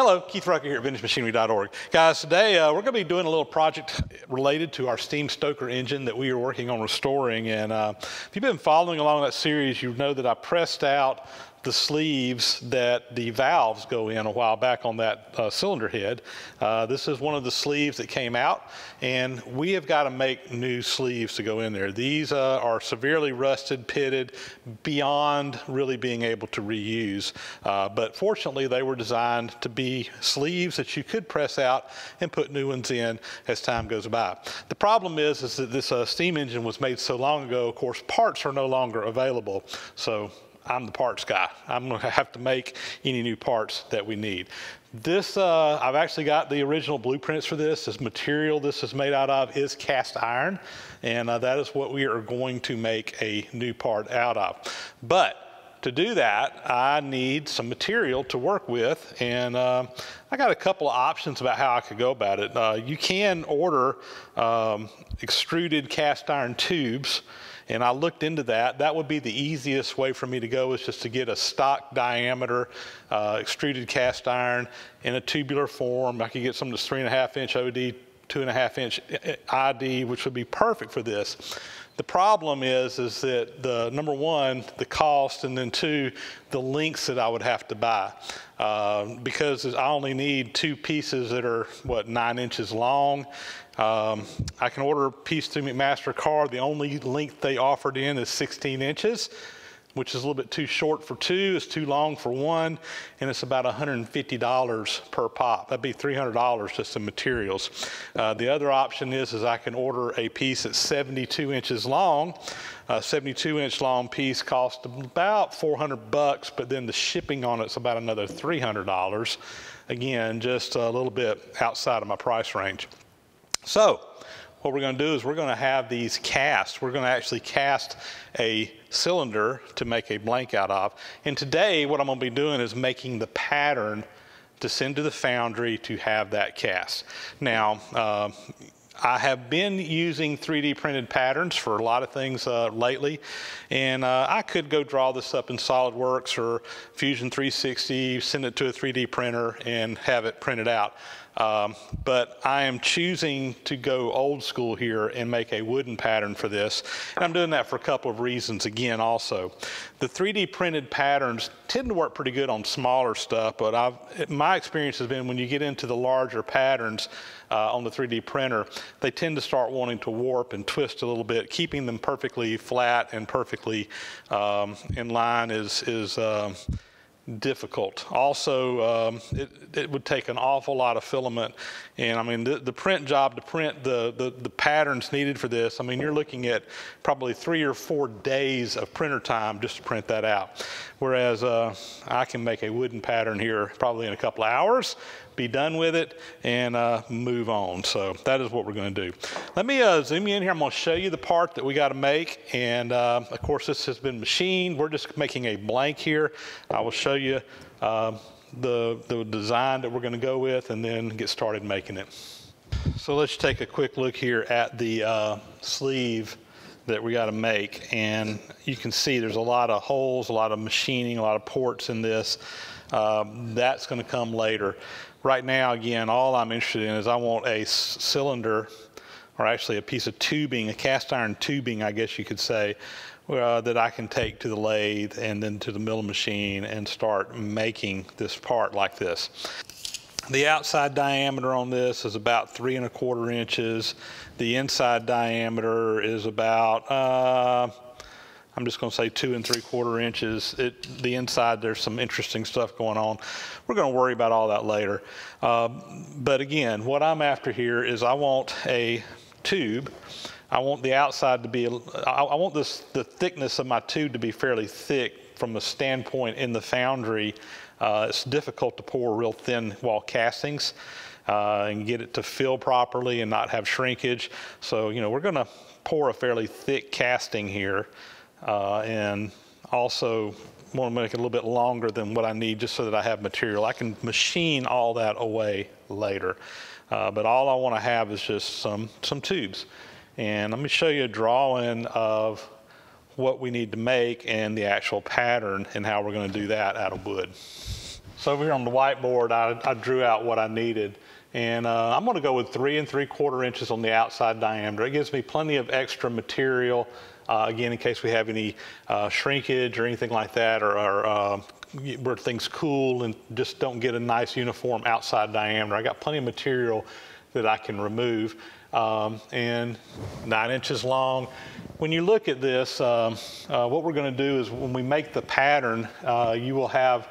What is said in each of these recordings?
Hello, Keith Rucker here at VintageMachinery.org. Guys, today we're going to be doing a little project related to our Steam Stoker engine that we are working on restoring. And if you've been following along that series, you know that I pressed out the sleeves that the valves go in a while back on that cylinder head. This is one of the sleeves that came out, and we have got to make new sleeves to go in there. These are severely rusted, pitted, beyond really being able to reuse. But fortunately, they were designed to be sleeves that you could press out and put new ones in as time goes by. The problem is that this steam engine was made so long ago, of course, parts are no longer available. So I'm the parts guy. I'm going to have to make any new parts that we need. This, I've actually got the original blueprints for this. This material this is made out of is cast iron, and that is what we are going to make a new part out of. But to do that, I need some material to work with, and I got a couple of options about how I could go about it. You can order extruded cast iron tubes, and I looked into that. That would be the easiest way for me to go, is just to get a stock diameter extruded cast iron in a tubular form. I could get some of this 3.5-inch OD, 2.5-inch ID, which would be perfect for this. The problem is that number one, the cost, and then two, the lengths that I would have to buy. Because I only need two pieces that are, 9 inches long. I can order a piece through McMaster-Carr. The only length they offered in is 16 inches, which is a little bit too short for two, it's too long for one, and it's about $150 per pop. That'd be $300 just in materials. The other option is I can order a piece that's 72 inches long. A 72-inch long piece costs about $400, but then the shipping on it's about another $300. Again, just a little bit outside of my price range. So what we're going to do is we're going to have these cast. We're going to actually cast a cylinder to make a blank out of. And today what I'm going to be doing is making the pattern to send to the foundry to have that cast. Now, I have been using 3D printed patterns for a lot of things lately, and I could go draw this up in SolidWorks or Fusion 360, send it to a 3D printer and have it printed out. But I am choosing to go old school here and make a wooden pattern for this. And I'm doing that for a couple of reasons again also. The 3D printed patterns tend to work pretty good on smaller stuff, but my experience has been when you get into the larger patterns on the 3D printer, they tend to start wanting to warp and twist a little bit. Keeping them perfectly flat and perfectly in line is difficult. Also, it would take an awful lot of filament, and I mean the print job to print the patterns needed for this, I mean you're looking at probably 3 or 4 days of printer time just to print that out. Whereas I can make a wooden pattern here probably in a couple of hours, be done with it, and move on. So that is what we're going to do. Let me zoom you in here. I'm going to show you the part that we got to make, and of course this has been machined. We're just making a blank here. I will show you the design that we're going to go with and then get started making it. So let's take a quick look here at the sleeve that we got to make, and you can see there's a lot of holes, a lot of machining, a lot of ports in this. That's going to come later. Right now, again, all I'm interested in is I want a cylinder, or actually a piece of tubing, a cast iron tubing, I guess you could say, that I can take to the lathe and then to the milling machine and start making this part like this. The outside diameter on this is about 3 1/4 inches. The inside diameter is about, I'm just going to say 2 3/4 inches. The inside, there's some interesting stuff going on. We're going to worry about all that later. But again, what I'm after here is I want a tube. I want the outside to be, I want the thickness of my tube to be fairly thick from the standpoint in the foundry. It's difficult to pour real thin wall castings and get it to fill properly and not have shrinkage. So, you know, we're going to pour a fairly thick casting here. And also want to make it a little bit longer than what I need just so that I have material. I can machine all that away later. But all I want to have is just some tubes. And let me show you a drawing of what we need to make and the actual pattern and how we're going to do that out of wood. So over here on the whiteboard, I drew out what I needed. And I'm going to go with 3 3/4 inches on the outside diameter. It gives me plenty of extra material, again, in case we have any shrinkage or anything like that, or where things cool and just don't get a nice uniform outside diameter. I got plenty of material that I can remove, and 9 inches long. When you look at this, what we're going to do is when we make the pattern, you will have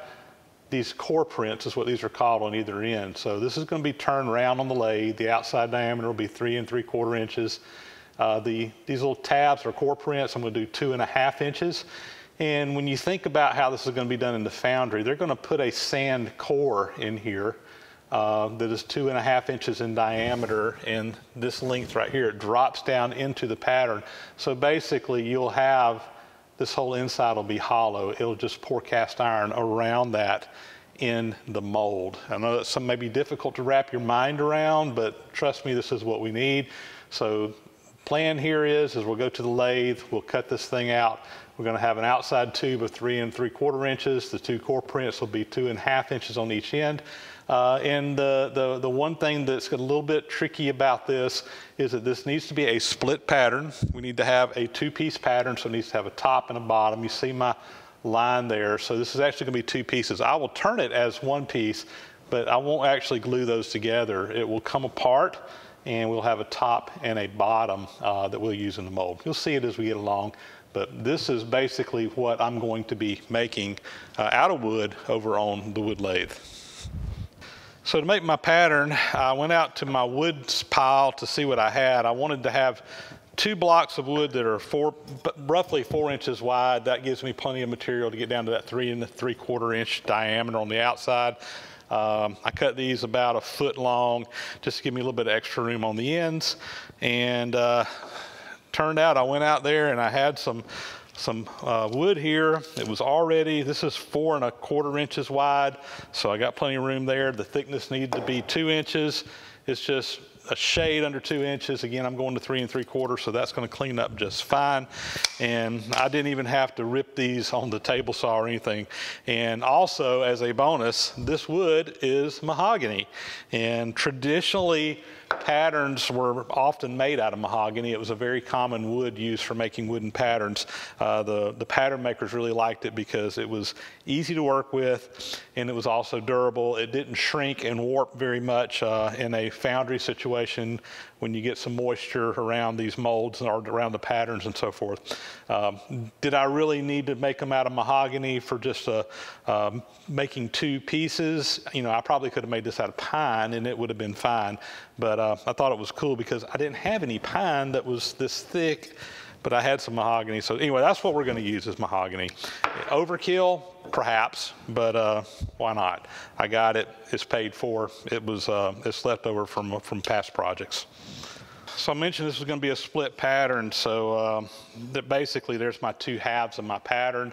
these core prints, is what these are called, on either end. So this is going to be turned around on the lathe. The outside diameter will be 3 3/4 inches. These little tabs are core prints. I'm going to do 2.5 inches. And when you think about how this is going to be done in the Foundry, they're going to put a sand core in here that is 2.5 inches in diameter, and this length right here, it drops down into the pattern. So basically you'll have this whole inside will be hollow. It'll just pour cast iron around that in the mold. I know that some may be difficult to wrap your mind around, but trust me, this is what we need. So plan here is we'll go to the lathe, we'll cut this thing out. We're going to have an outside tube of 3 3/4 inches. The 2 core prints will be 2.5 inches on each end. And the one thing that's a little bit tricky about this is that this needs to be a split pattern. We need to have a 2-piece pattern, so it needs to have a top and a bottom. You see my line there. So this is actually going to be 2 pieces. I will turn it as 1 piece, but I won't actually glue those together. It will come apart, and we'll have a top and a bottom that we'll use in the mold. You'll see it as we get along. But this is basically what I'm going to be making out of wood over on the wood lathe. So to make my pattern, I went out to my wood pile to see what I had. I wanted to have 2 blocks of wood that are roughly 4 inches wide. That gives me plenty of material to get down to that 3 3/4 inch diameter on the outside. I cut these about 1 foot long just to give me a little bit of extra room on the ends. And turned out I went out there and I had some wood here. It was already, this is 4 1/4 inches wide, so I got plenty of room there. The thickness needed to be 2 inches. It's just a shade under 2 inches. Again, I'm going to 3 3/4, so that's going to clean up just fine. And I didn't even have to rip these on the table saw or anything. And also, as a bonus, this wood is mahogany. And traditionally, patterns were often made out of mahogany. It was a very common wood used for making wooden patterns. The pattern makers really liked it because it was easy to work with, and it was also durable. It didn't shrink and warp very much in a foundry situation when you get some moisture around these molds or around the patterns and so forth. Did I really need to make them out of mahogany for just making 2 pieces? You know, I probably could have made this out of pine and it would have been fine, but I thought it was cool because I didn't have any pine that was this thick, but I had some mahogany. So anyway, that's what we're going to use, is mahogany. Overkill, perhaps, but why not? I got it. It's paid for. It was it's left over from past projects. So I mentioned this was going to be a split pattern. So that basically there's my 2 halves of my pattern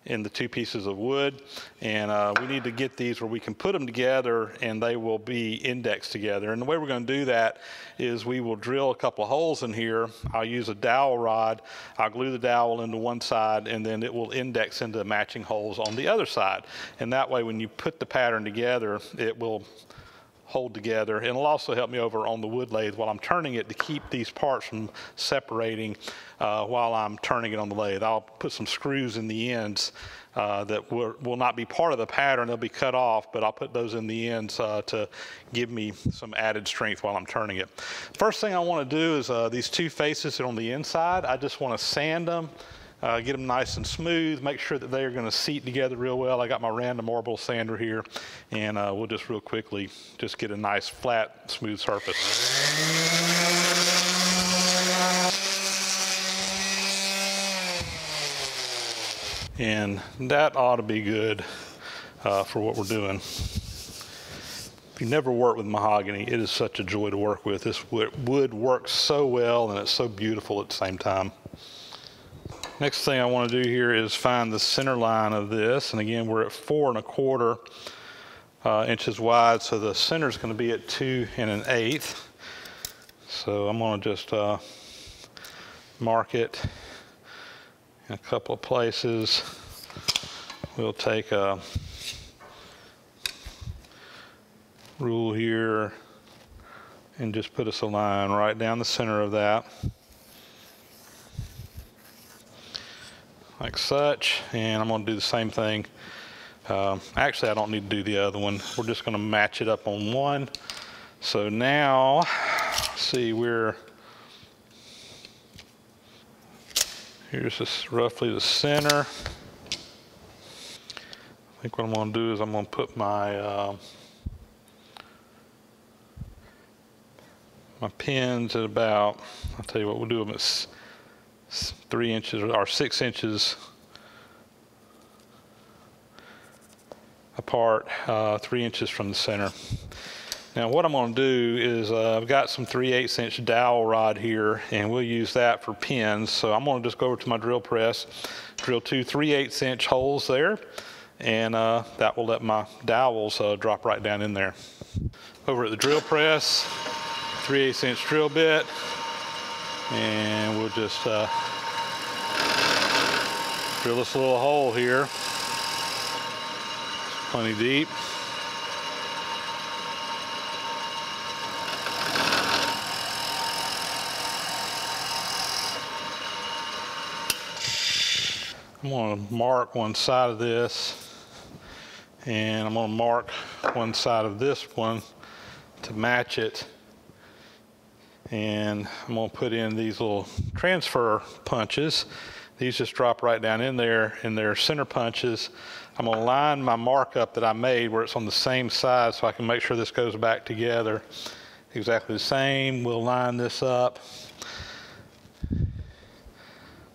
in the 2 pieces of wood, and we need to get these where we can put them together and they will be indexed together. And the way we're going to do that is we will drill a couple of holes in here. I'll use a dowel rod. I'll glue the dowel into one side, and then it will index into matching holes on the other side. And that way, when you put the pattern together, it will hold together. And it'll also help me over on the wood lathe while I'm turning it to keep these parts from separating while I'm turning it on the lathe. I'll put some screws in the ends that will not be part of the pattern. They'll be cut off, but I'll put those in the ends to give me some added strength while I'm turning it. First thing I want to do is these 2 faces on the inside, I just want to sand them. Get them nice and smooth, make sure that they are going to seat together real well. I got my random orbital sander here, and we'll just real quickly just get a nice flat, smooth surface. And that ought to be good for what we're doing. If you never worked with mahogany, it is such a joy to work with. This wood works so well, and it's so beautiful at the same time. Next thing I want to do here is find the center line of this. And again, we're at 4 1/4 inches wide, so the center is going to be at 2 1/8. So I'm going to just mark it in a couple of places. We'll take a rule here and just put us a line right down the center of that, like such. And I'm going to do the same thing. Actually, I don't need to do the other one. We're just going to match it up on one. So now, see, here's just roughly the center. I think what I'm going to do is I'm going to put my my pins at about, I'll tell you what, we'll do them at 3 inches or 6 inches apart, 3 inches from the center. Now what I'm going to do is I've got some 3/8 inch dowel rod here, and we'll use that for pins. So I'm going to just go over to my drill press, drill 2 3/8 inch holes there, and that will let my dowels drop right down in there. Over at the drill press, 3/8 inch drill bit, and we'll just drill this little hole here, plenty deep. I'm going to mark one side of this, and I'm going to mark one side of this one to match it. And I'm going to put in these little transfer punches. These just drop right down in there, and they're center punches. I'm going to line my markup that I made where it's on the same side so I can make sure this goes back together exactly the same. We'll line this up as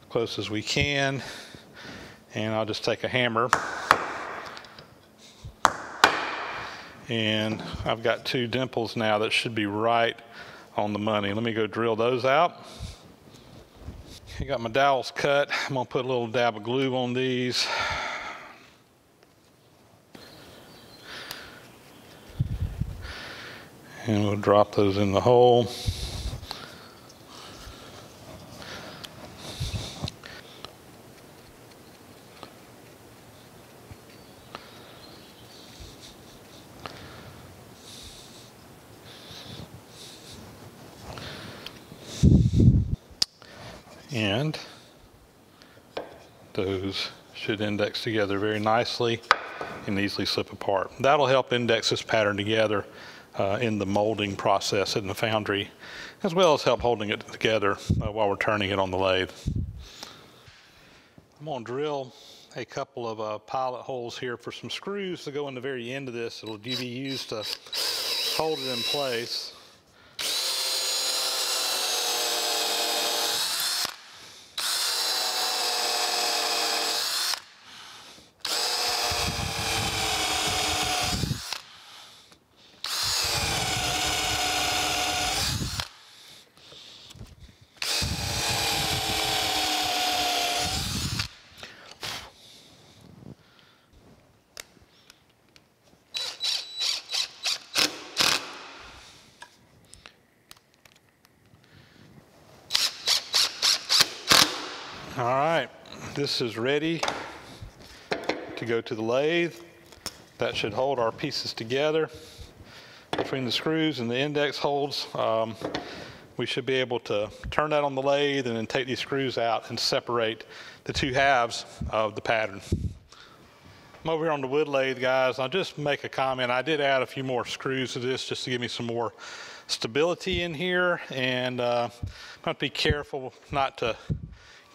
close as we can, and I'll just take a hammer, and I've got 2 dimples now that should be right on the money. Let me go drill those out. I got my dowels cut. I'm going to put a little dab of glue on these. And we'll drop those in the hole. And those should index together very nicely and easily slip apart. That'll help index this pattern together in the molding process in the foundry, as well as help holding it together while we're turning it on the lathe. I'm going to drill a couple of pilot holes here for some screws to go in the very end of this. It'll be used to hold it in place. All right, this is ready to go to the lathe. That should hold our pieces together. Between the screws and the index holes, we should be able to turn that on the lathe and then take these screws out and separate the 2 halves of the pattern. I'm over here on the wood lathe, guys. I'll just make a comment. I did add a few more screws to this just to give me some more stability in here, and I'm going to be careful not to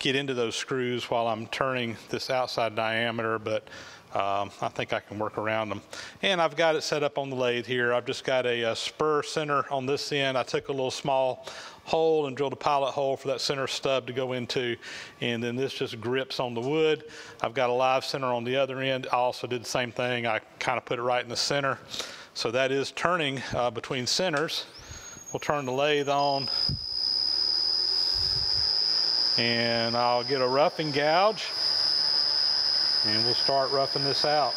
get into those screws while I'm turning this outside diameter, but I think I can work around them. And I've got it set up on the lathe here. I've just got a spur center on this end. I took a little small hole and drilled a pilot hole for that center stub to go into, and then this just grips on the wood. I've got a live center on the other end. I also did the same thing. I kind of put it right in the center. So that is turning between centers. We'll turn the lathe on, and I'll get a roughing gouge, and we'll start roughing this out.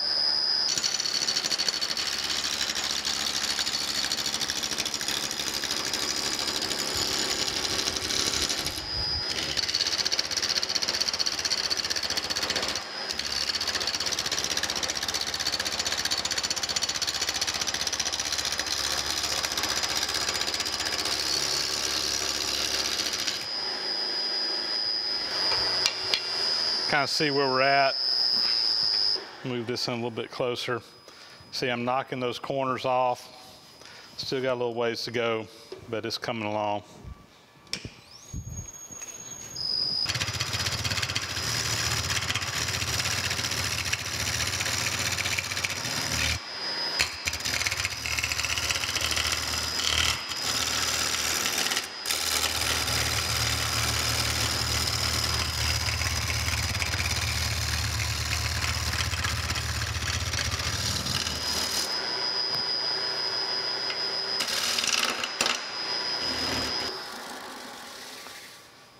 kind of see where we're at. Move this in a little bit closer. See, I'm knocking those corners off. Still got a little ways to go, but it's coming along.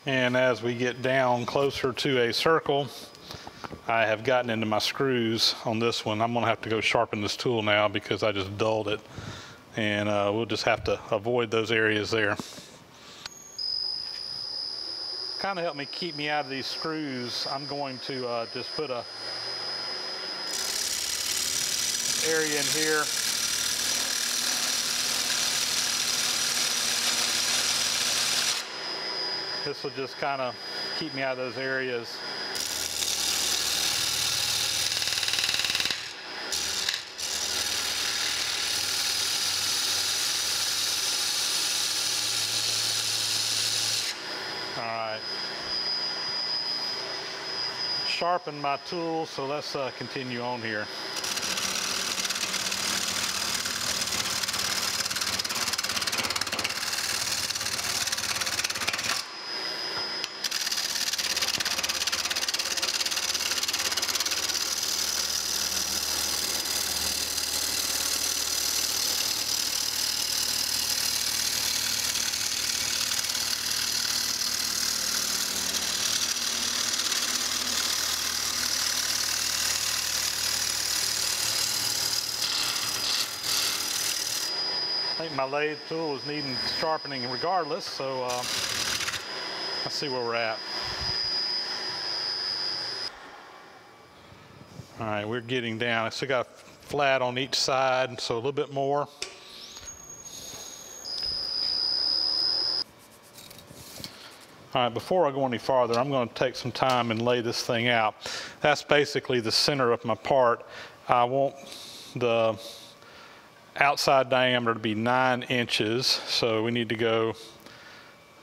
And as we get down closer to a circle, I have gotten into my screws on this one. I'm gonna have to go sharpen this tool now because I just dulled it. And we'll just have to avoid those areas there. Kind of help me keep me out of these screws, I'm going to just put a area in here. This will just kind of keep me out of those areas. All right. Sharpen my tool, so let's continue on here. I think my lathe tool is needing sharpening regardless, so let's see where we're at. All right, we're getting down. I still got flat on each side, so a little bit more. All right, before I go any farther, I'm going to take some time and lay this thing out. That's basically the center of my part. I want the outside diameter to be 9 inches, so we need to go,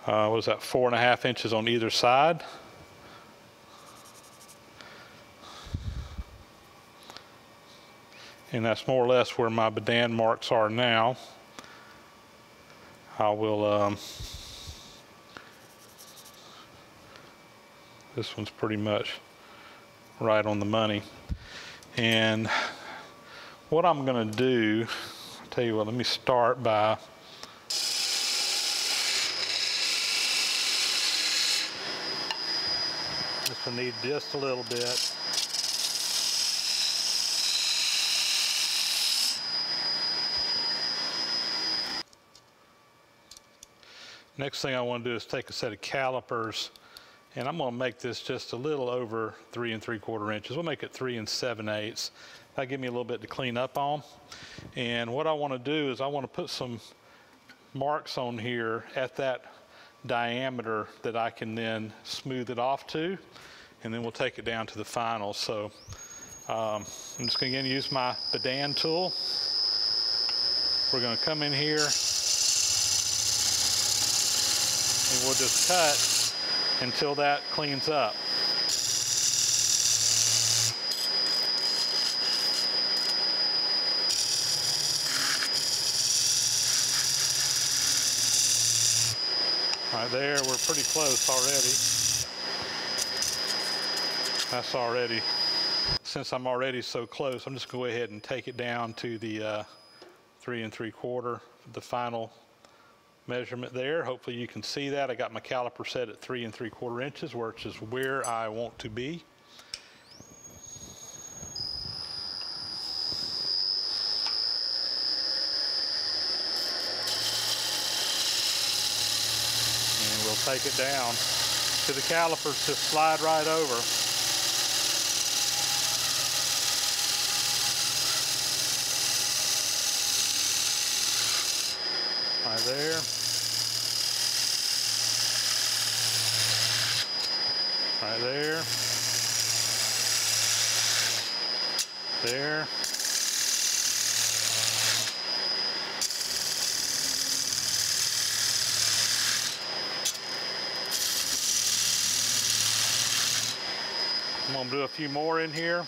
what is that, 4.5 inches on either side. And that's more or less where my bedan marks are now. I will, this one's pretty much right on the money. And what I'm going to do, I'll tell you what, let me start by this will need just a little bit. Next thing I want to do is take a set of calipers, and I'm going to make this just a little over 3 3/4 inches. We'll make it 3 7/8. That'll give me a little bit to clean up on. And what I want to do is I want to put some marks on here at that diameter that I can then smooth it off to, and then we'll take it down to the final. So I'm just going to use my bedan tool. We're going to come in here and we'll just cut until that cleans up. Right there, we're pretty close already. That's already, since I'm already so close, I'm just going to go ahead and take it down to the 3 3/4, the final measurement there. Hopefully you can see that. I got my caliper set at 3 3/4 inches, which is where I want to be. And we'll take it down to the calipers, just slide right over. Right there. Right there. There. I'm going to do a few more in here.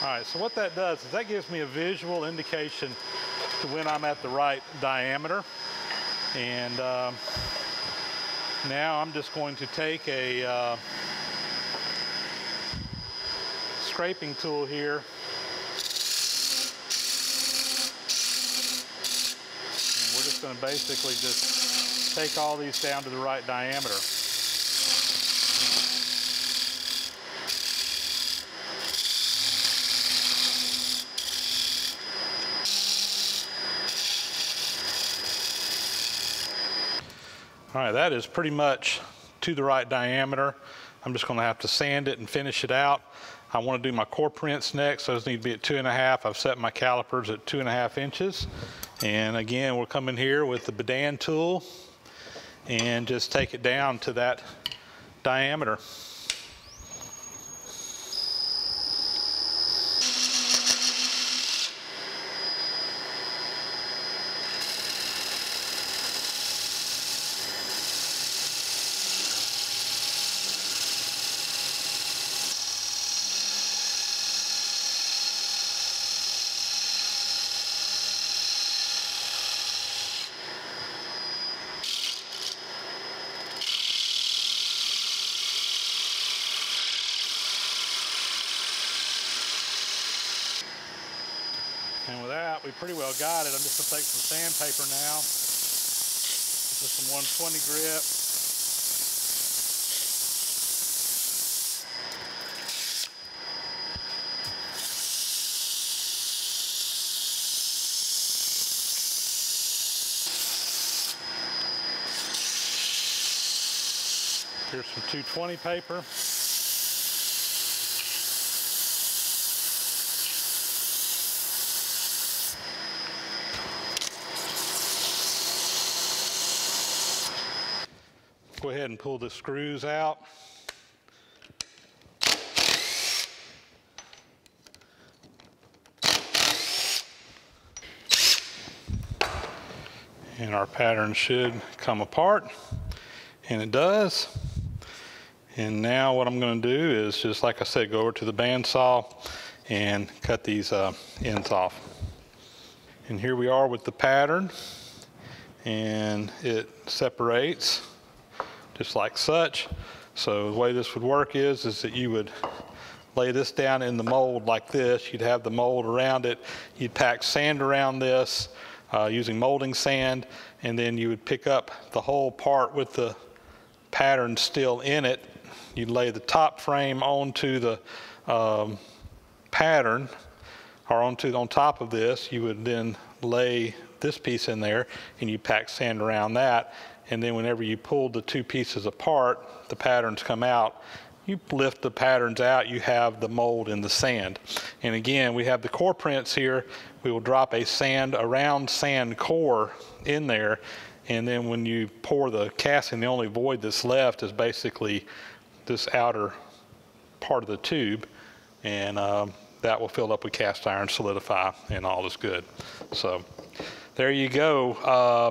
All right, so what that does is that gives me a visual indication to when I'm at the right diameter. And now I'm just going to take a scraping tool here. And we're just going to basically just take all these down to the right diameter. All right, that is pretty much to the right diameter. I'm just going to have to sand it and finish it out. I want to do my core prints next. Those need to be at 2.5. I've set my calipers at 2.5 inches. And again, we'll come in here with the Bedan tool and just take it down to that diameter. And with that, we pretty well got it. I'm just gonna take some sandpaper now. This is some 120 grit. Here's some 220 paper. Go ahead and pull the screws out. And our pattern should come apart, and it does. And now what I'm going to do is just, like I said, go over to the bandsaw and cut these ends off. And here we are with the pattern, and it separates just like such. So the way this would work is that you would lay this down in the mold like this. You'd have the mold around it. You'd pack sand around this using molding sand, and then you would pick up the whole part with the pattern still in it. You'd lay the top frame onto the pattern, or on top of this. You would then lay this piece in there, and you pack sand around that. And then whenever you pull the two pieces apart, the patterns come out. You lift the patterns out, you have the mold in the sand. And again, we have the core prints here. We will drop a round sand core in there. And then when you pour the casting, the only void that's left is basically this outer part of the tube. And that will fill up with cast iron, solidify, and all is good. So there you go.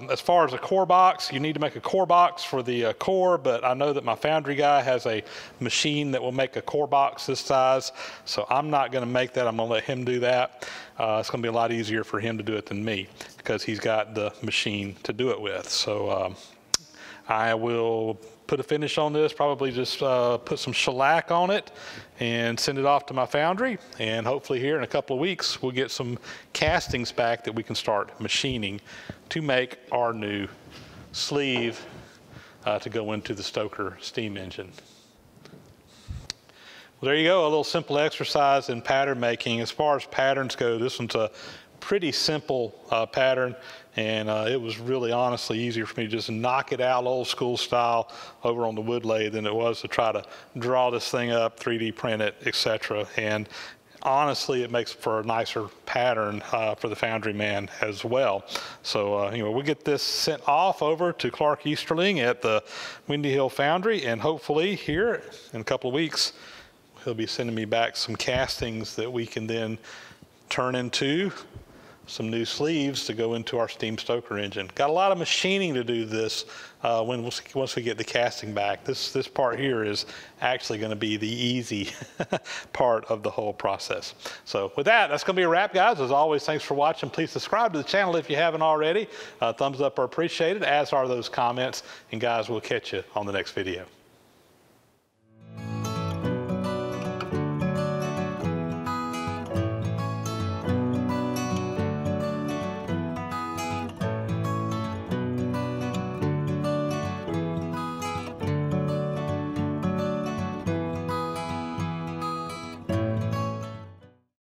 As far as a core box, you need to make a core box for the core, but I know that my Foundry guy has a machine that will make a core box this size, so I'm not going to make that. I'm going to let him do that. It's going to be a lot easier for him to do it than me because he's got the machine to do it with. So I will put a finish on this, probably just put some shellac on it and send it off to my Foundry, and hopefully here in a couple of weeks we'll get some castings back that we can start machining to make our new sleeve to go into the Stoker steam engine. Well, there you go, a little simple exercise in pattern making. As far as patterns go, this one's a pretty simple pattern, and it was really honestly easier for me to just knock it out old school style over on the wood lathe than it was to try to draw this thing up, 3D print it, etc. And honestly, it makes for a nicer pattern for the Foundry man as well. So anyway, we'll get this sent off over to Clark Easterling at the Windy Hill Foundry, and hopefully here in a couple of weeks, he'll be sending me back some castings that we can then turn into some new sleeves to go into our Steam Stoker engine. Got a lot of machining to do this once we get the casting back. This part here is actually going to be the easy part of the whole process. So with that, that's going to be a wrap, guys. As always, thanks for watching. Please subscribe to the channel if you haven't already. Thumbs up are appreciated, as are those comments. And guys, we'll catch you on the next video.